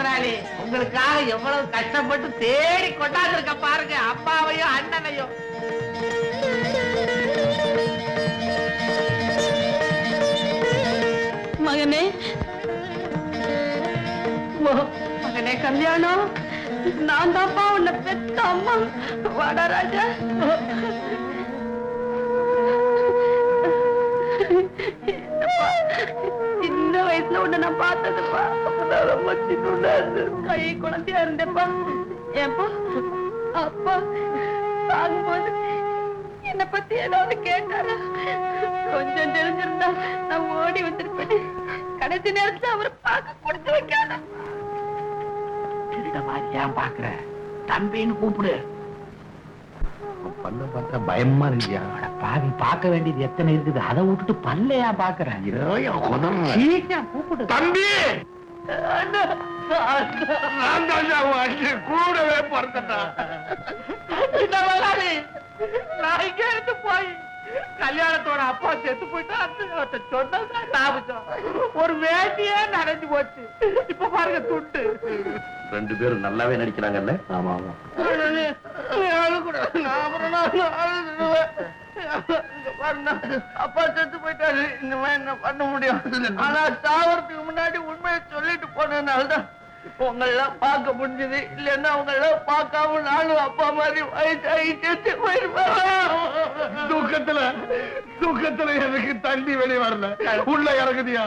முதலாளி, உங்களுக்காக எவ்வளவு கஷ்டப்பட்டு தேடி கொண்டாந்துருக்க பாருங்க, அப்பாவையும் அண்ணனையும். மகனே மகனே கல்யாணம், நான் தான்ப்பா உன்னை பெத்த அம்மா. வாடா ராஜா. சின்ன வயசுல உன்னை நான் பார்த்ததுப்பா. ரொம்ப சின்ன கை குழந்தையா இருந்தேப்பா. ஏப்பா அப்பா சாகும்போது என்னை பத்தி ஏதாவது கேட்டாரா? கொஞ்சம் தெரிஞ்சிருந்தா நான் ஓடி வந்திருப்பேன். கடைசி நேரத்துல அவரை பார்க்க கொடுத்து வைக்காத. திருட மாதிரி ஏன் பாக்குற? தம்பின்னு கூப்பிடு. பல்ல பார்த்தா பயமா இருக்கியா? பாவி, பார்க்க வேண்டியது எத்தனை இருக்குது, அதை விட்டுட்டு பல்லையா பாக்குறேன். கூப்பிடு. தம்பி கூடவே பிறந்தா. நான் இங்க இருந்து போய் கல்யாணத்தோட அப்பா செத்து போயிட்டா சொன்னதான் ஞாபகம். ஒரு வேட்டியே நனைஞ்சு போச்சு. இப்ப பாருங்க துண்டு. ரெண்டு பேரும் நல்லாவே நடிக்கிறாங்கல்ல? ஆமா ஆமா. அப்பா செத்து போயிட்டாரு. இந்த மாதிரி என்ன பண்ண முடியும்? ஆனா சாவறதுக்கு முன்னாடி உண்மையை சொல்லிட்டு போனதுனாலதான் உங்களெல்லாம் பார்க்க முடிஞ்சது. இல்லன்னா உங்களெல்லாம் பார்க்காம நானும் அப்பா மாதிரி வயசாகி செத்து போயிருப்பேன். தூக்கத்துல எனக்கு தண்ணி வெளியே வரல, உள்ள இறங்குதியா?